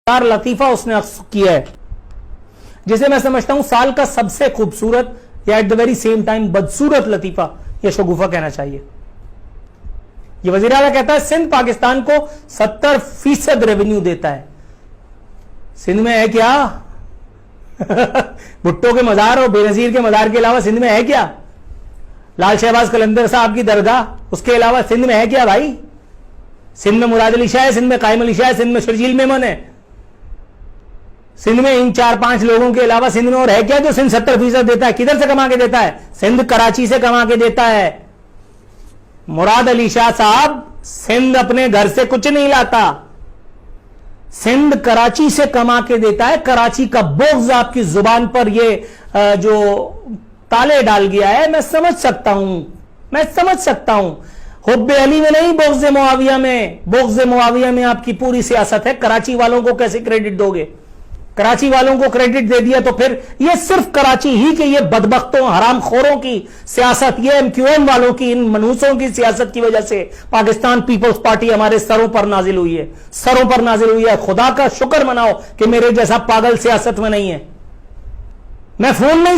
लतीफा उसने किया है जिसे मैं समझता हूं साल का सबसे खूबसूरत या at the very same time बदसूरत लतीफा या शगुफा कहना चाहिए। यह वजीर आला कहता है सिंध पाकिस्तान को 70% रेवेन्यू देता है। सिंध में है क्या? भुट्टो के मजार और बेनजीर के मजार के अलावा सिंध में है क्या? लाल शहबाज कलंदर साहब की दरगाह, उसके अलावा सिंध में है क्या भाई? सिंध में मुराद अली शाह है, सिंध में कायम अली शाह है, सिंध में शर्जील मेमन है। सिंध में इन 4-5 लोगों के अलावा सिंध में और है क्या जो सिंध 70% देता है? किधर से कमा के देता है? सिंध कराची से कमा के देता है। मुराद अली शाह साहब सिंध अपने घर से कुछ नहीं लाता, सिंध कराची से कमा के देता है। कराची का बोग्ज आपकी जुबान पर ये जो ताले डाल गया है, मैं समझ सकता हूं। हुब्बे अली में नहीं, बोग्ज मुआविया में। बोग्ज मुआविया में आपकी पूरी सियासत है। कराची वालों को कैसे क्रेडिट दोगे? कराची वालों को क्रेडिट दे दिया तो फिर ये सिर्फ कराची ही के ये बदबख्तों हरामखोरों की सियासत, ये एमक्यूएम वालों की, इन मनहूसों की सियासत की वजह से पाकिस्तान पीपल्स पार्टी हमारे सरों पर नाजिल हुई है। खुदा का शुक्र मनाओ कि मेरे जैसा पागल सियासत में नहीं है। मैं फोन नहीं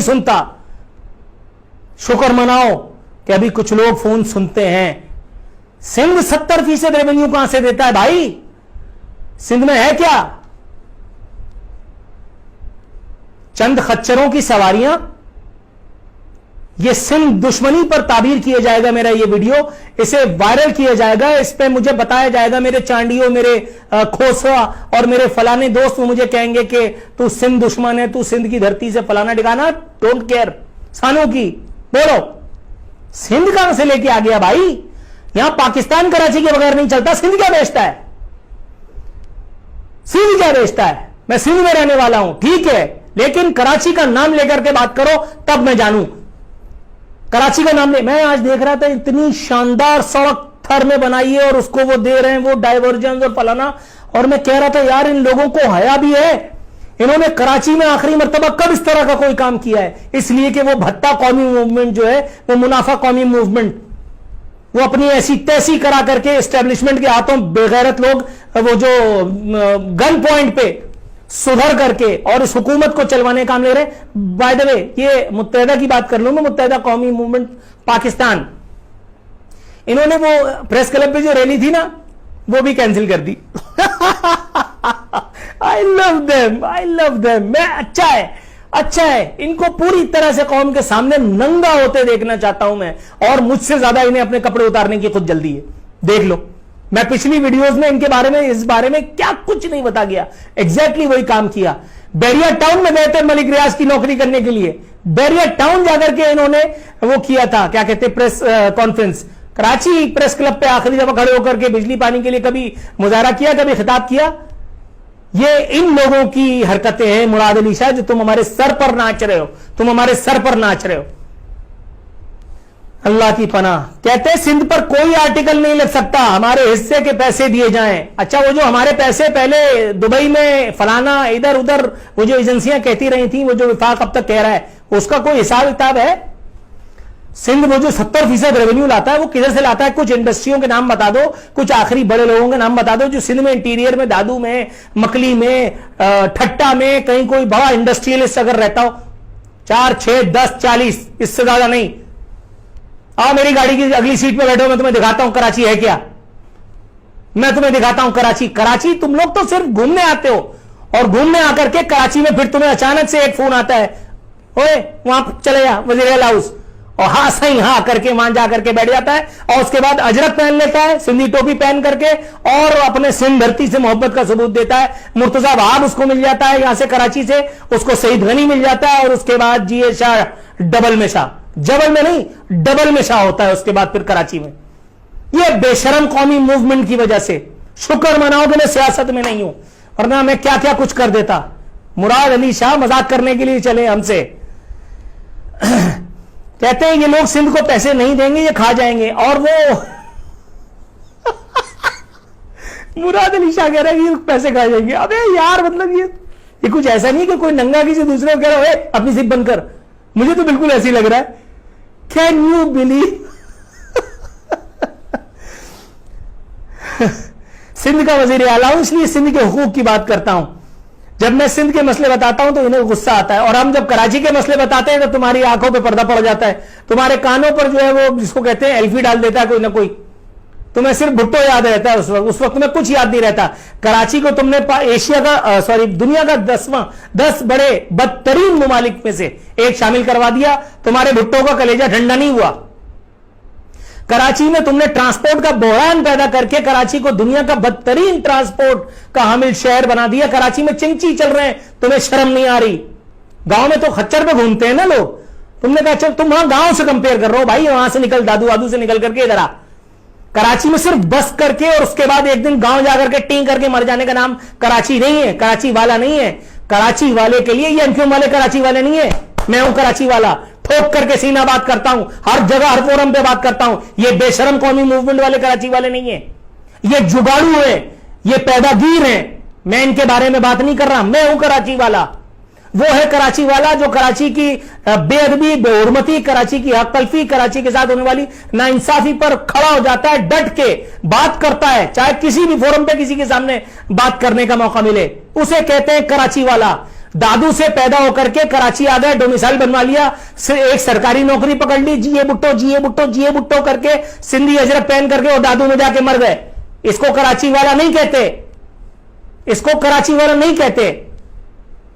सुनता। शुक्र मनाओ कि अभी कुछ लोग फोन सुनते हैं। सिंध 70% रेवेन्यू कहां से देता है भाई? सिंध में है क्या? चंद खच्चरों की सवारियां। यह सिंध दुश्मनी पर ताबीर किया जाएगा मेरा ये वीडियो, इसे वायरल किया जाएगा, इस पे मुझे बताया जाएगा, मेरे चांडियों, मेरे खोसवा और मेरे फलाने दोस्त मुझे कहेंगे कि तू सिंध दुश्मन है, तू सिंध की धरती से फलाना डिगाना। डोंट केयर सानों की, बोलो सिंध कहां से लेके आ गया भाई? यहां पाकिस्तान कराची के बगैर नहीं चलता। सिंध क्या बेचता है? मैं सिंध में रहने वाला हूं, ठीक है, लेकिन कराची का नाम लेकर के बात करो तब मैं जानूं। कराची का नाम ले, मैं आज देख रहा था इतनी शानदार सड़क थर में बनाई है और उसको वो दे रहे हैं, वो डाइवर्जन और फलाना, और मैं कह रहा था यार इन लोगों को हया भी है। इन्होंने कराची में आखिरी मर्तबा कब इस तरह का कोई काम किया है? इसलिए कि वो भत्ता कौमी मूवमेंट जो है, वो मुनाफा कौमी मूवमेंट, वो अपनी ऐसी तैसी करा करके एस्टेब्लिशमेंट के हाथों बेगैरत लोग वो जो गन पॉइंट पे सुधर करके और इस हुकूमत को चलवाने का काम ले रहे। बाय द वे, ये मुत्तहिदा की बात कर लूं मैं, मुत्तहिदा कौमी मूवमेंट पाकिस्तान, इन्होंने वो प्रेस क्लब पे जो रैली थी ना, वो भी कैंसिल कर दी। I love them. मैं अच्छा है, इनको पूरी तरह से कौम के सामने नंगा होते देखना चाहता हूं मैं, और मुझसे ज्यादा इन्हें अपने कपड़े उतारने की खुद जल्दी है। देख लो, मैं पिछली वीडियोस में इनके बारे में, इस बारे में क्या कुछ नहीं बता गया, एग्जैक्टली वही काम किया। बैरिया टाउन में गए थे मलिक रियाज की नौकरी करने के लिए, बैरिया टाउन जाकर के इन्होंने वो किया था, क्या कहते, press conference. Karachi press club पे आखिरी दफा खड़े होकर के बिजली पानी के लिए कभी मुजाहरा किया, कभी खिताब किया? ये इन लोगों की हरकतें हैं मुराद अली शाह, जो तुम हमारे सर पर नाच रहे हो। अल्लाह की पनाह। कहते हैं सिंध पर कोई आर्टिकल नहीं लग सकता, हमारे हिस्से के पैसे दिए जाएं। अच्छा, वो जो हमारे पैसे पहले दुबई में फलाना इधर उधर वो जो एजेंसियां कहती रही थी, वो जो विफाक अब तक कह रहा है, उसका कोई हिसाब किताब है? सिंध वो जो 70% रेवेन्यू लाता है, वो किधर से लाता है? कुछ इंडस्ट्रियों के नाम बता दो, कुछ आखिरी बड़े लोगों के नाम बता दो जो सिंध में इंटीरियर में, दादू में, मकली में, ठट्टा में कहीं कोई बड़ा इंडस्ट्रियलिस्ट अगर रहता हो। 4, 6, 10, 40, इससे ज्यादा नहीं। आओ मेरी गाड़ी की अगली सीट पे बैठो, मैं तुम्हें दिखाता हूं कराची है क्या। मैं तुम्हें दिखाता हूं कराची। तुम लोग तो सिर्फ घूमने आते हो, और घूमने आकर के कराची में फिर तुम्हें अचानक से एक फोन आता है, ओए वहां चले जा वजीर हाउस, और हाँ सही हाँ करके वहां जाकर के बैठ जाता है, और उसके बाद अजरक पहन लेता है, सिंधी टोपी पहन करके, और अपने सिंध धरती से मोहब्बत का सबूत देता है। मुर्तजा वहाब उसको मिल जाता है, यहां से कराची से उसको सईद गनी मिल जाता है, और उसके बाद जीए शाह डबल में शाह, जबल में नहीं डबल में शाह होता है उसके बाद फिर कराची में। यह बेशरम कौमी मूवमेंट की वजह से। शुक्र मनाओ कि मैं सियासत में नहीं हूं, वरना मैं क्या क्या कुछ कर देता। मुराद अली शाह मजाक करने के लिए चले हमसे। कहते हैं ये लोग सिंध को पैसे नहीं देंगे, ये खा जाएंगे, और वो मुराद अली शाह कह रहा है ये पैसे खा जाएंगे। अबे यार, मतलब ये कुछ ऐसा नहीं कि कोई नंगा किसी दूसरे को कह रहा है अपनी सिप बंद कर। मुझे तो बिल्कुल ऐसी लग रहा है। Can you believe? सिंध का वजीर आला हूं, इसलिए सिंध के हुकूक की बात करता हूं। जब मैं सिंध के मसले बताता हूं तो इन्हें गुस्सा आता है, और हम जब कराची के मसले बताते हैं तो तुम्हारी आंखों पे पर्दा पड़ जाता है, तुम्हारे कानों पर जो है वो जिसको कहते हैं एल्फी डाल देता है कोई ना कोई। तुम्हें सिर्फ भुट्टो याद रहता है उस वक्त तुम्हें कुछ याद नहीं रहता। कराची को तुमने एशिया का दुनिया का 10 बड़े बदतरीन मुमालिक में से एक शामिल करवा दिया, तुम्हारे भुट्टो का कलेजा ठंडा नहीं हुआ। कराची में तुमने ट्रांसपोर्ट का बहरान पैदा करके कराची को दुनिया का बदतरीन ट्रांसपोर्ट का हामिल शहर बना दिया। कराची में चिंची चल रहे हैं, तुम्हें शर्म नहीं आ रही। गांव में तो खच्चर पे घूमते हैं ना लोग, तुमने कहा चल तुम वहां गांव से कंपेयर कर रहे हो भाई, वहां से निकल दादू वादू से निकल करके इधर आ। कराची में सिर्फ बस करके और उसके बाद एक दिन गांव जाकर के टीं करके मर जाने का नाम कराची नहीं है, कराची वाला नहीं है। कराची वाले के लिए ये एमक्यूएम वाले कराची वाले नहीं है, मैं हूं कराची वाला। ठोक करके सीना बात करता हूं, हर जगह हर फोरम पे बात करता हूं। ये बेशरम कौमी मूवमेंट वाले कराची वाले नहीं है, ये जुगाड़ू है, ये पैदागीर है। मैं इनके बारे में बात नहीं कर रहा, मैं हूं कराची वाला। वो है कराची वाला जो कराची की बेअदबी, बेहुरमती, कराची की हक तलफी, कराची के साथ होने वाली नाइंसाफी पर खड़ा हो जाता है, डट के बात करता है, चाहे किसी भी फोरम पे किसी के सामने बात करने का मौका मिले, उसे कहते हैं कराची वाला। दादू से पैदा होकर के कराची आ गए, डोमिसाइल बनवा लिया, एक सरकारी नौकरी पकड़ ली, जिए बुट्टो जिए बुट्टो जिए बुट्टो करके सिंधी अजरक पहन करके और दादू में जाके मर गए। इसको कराची वाला नहीं कहते, इसको कराची वाला नहीं कहते।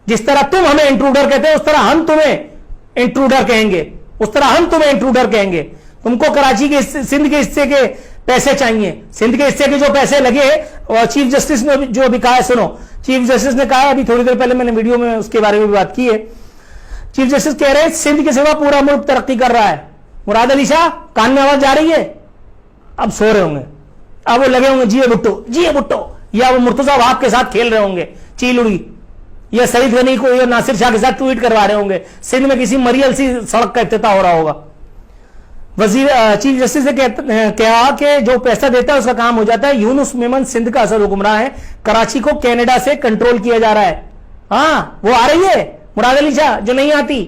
जिस तरह तुम हमें इंट्रूडर कहते हो उस तरह हम तुम्हें इंट्रूडर कहेंगे, उस तरह हम तुम्हें इंट्रूडर कहेंगे। तुमको कराची के सिंध के हिस्से के पैसे चाहिए, सिंध के हिस्से के जो पैसे लगे, और चीफ जस्टिस ने जो अभी कहा है, सुनो, चीफ जस्टिस ने कहा, अभी थोड़ी देर पहले मैंने वीडियो में उसके बारे में भी बात की है। चीफ जस्टिस कह रहे हैं सिंध के सिवा पूरा मुल्क तरक्की कर रहा है। मुराद अली शाह, कान में आवाज जा रही है? अब सो रहे होंगे, अब वो लगे होंगे जिए बुट्टो, या वो मुर्तजा वहाब के साथ खेल रहे होंगे चील उड़ी, या सईद गनी को या नासिर शाह के साथ ट्वीट करवा रहे होंगे। सिंध में किसी मरियल सी सड़क का इफ्तिताह हो रहा होगा। चीफ जस्टिस ने कहा कि जो पैसा देता है उसका काम हो जाता है। यूनुस मेमन सिंध का असल हुक्मरान है, कराची को कनाडा से कंट्रोल किया जा रहा है। हाँ, वो आ रही है मुराद अली शाह जो नहीं आती।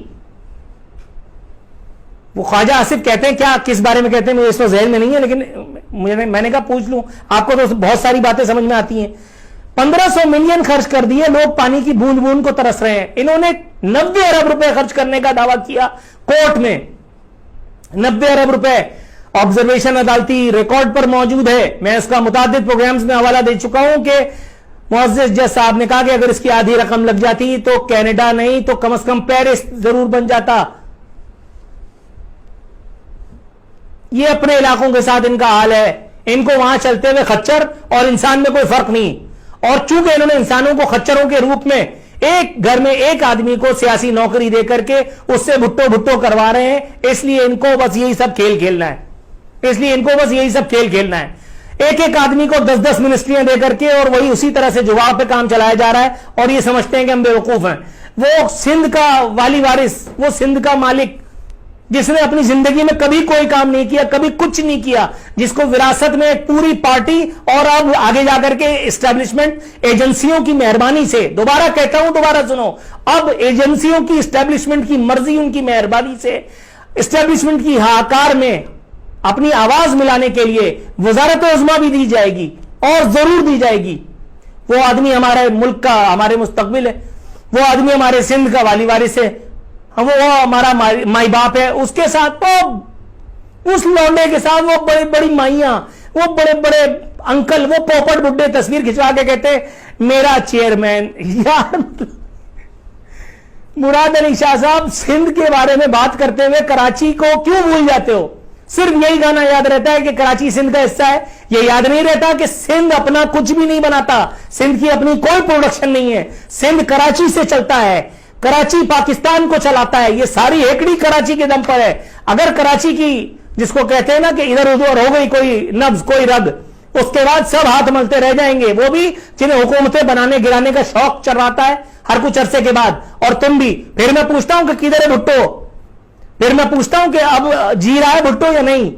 वो ख्वाजा आसिफ कहते हैं, क्या किस बारे में कहते हैं मुझे इस वक्त जहन में नहीं है, लेकिन मैंने कहा पूछ लूं, आपको तो बहुत सारी बातें समझ में आती हैं। 1500 मिलियन खर्च कर दिए, लोग पानी की बूंद बूंद को तरस रहे हैं। इन्होंने 90 अरब रुपए खर्च करने का दावा किया कोर्ट में, 90 अरब रुपए। ऑब्जर्वेशन अदालती रिकॉर्ड पर मौजूद है, मैं इसका मुतादिद प्रोग्राम्स में हवाला दे चुका हूं कि मुअज़्ज़िज़ जज साहब ने कहा कि अगर इसकी आधी रकम लग जाती तो कनाडा नहीं तो कम से कम पेरिस जरूर बन जाता। ये अपने इलाकों के साथ इनका हाल है, इनको वहां चलते हुए खच्चर और इंसान में कोई फर्क नहीं। और चूंकि इन्होंने इंसानों को खच्चरों के रूप में एक घर में एक आदमी को सियासी नौकरी देकर के उससे भुट्टो भुट्टो करवा रहे हैं, इसलिए इनको बस यही सब खेल खेलना है, इसलिए इनको बस यही सब खेल खेलना है। एक एक आदमी को 10-10 मिनिस्ट्रियां देकर के और वही उसी तरह से जुगाड़ पे काम चलाया जा रहा है, और ये समझते हैं कि हम बेवकूफ हैं। वो सिंध का वाली वारिस, वो सिंध का मालिक जिसने अपनी जिंदगी में कभी कोई काम नहीं किया, कभी कुछ नहीं किया, जिसको विरासत में एक पूरी पार्टी और अब आगे जाकर के एस्टेब्लिशमेंट एजेंसियों की मेहरबानी से, दोबारा कहता हूं, दोबारा सुनो, अब एजेंसियों की एस्टेब्लिशमेंट की मर्जी, उनकी मेहरबानी से एस्टेब्लिशमेंट की हाहाकार में अपनी आवाज मिलाने के लिए वजारत उज़्मा भी दी जाएगी और जरूर दी जाएगी। वो आदमी हमारे मुल्क का, हमारे मुस्तकबिल है, वो आदमी हमारे सिंध का वाली वारिस है, वो हमारा माई बाप है। उसके साथ वो उस लौंडे के साथ वो बड़ी बड़ी माइयां, वो बड़े बड़े अंकल, वो पोपट बुड्ढे तस्वीर खिंचवा के कहते मेरा चेयरमैन। यार मुराद अली शाह साहब, सिंध के बारे में बात करते हुए कराची को क्यों भूल जाते हो? सिर्फ यही गाना याद रहता है कि कराची सिंध का हिस्सा है, ये याद नहीं रहता कि सिंध अपना कुछ भी नहीं बनाता, सिंध की अपनी कोई प्रोडक्शन नहीं है, सिंध कराची से चलता है, कराची पाकिस्तान को चलाता है। ये सारी हेकड़ी कराची के दम पर है। अगर कराची की, जिसको कहते हैं ना कि इधर उधर हो गई कोई नब्ज कोई रग, उसके बाद सब हाथ मलते रह जाएंगे, वो भी जिन्हें हुकूमतें बनाने गिराने का शौक चढ़ाता है हर कुछ अरसे के बाद, और तुम भी। फिर मैं पूछता हूं कि किधर है भुट्टो, फिर मैं पूछता हूं कि अब जी रहा है भुट्टो या नहीं।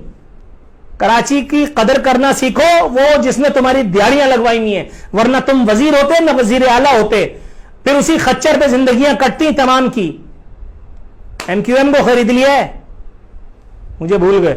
कराची की कदर करना सीखो, वो जिसने तुम्हारी दिहाड़ियां लगवाई हुई है, वरना तुम वजीर होते न वजीर आला होते, फिर उसी खच्चर पे जिंदगियां कटती तमाम की। एमक्यूएम को खरीद लिया है, मुझे भूल गए।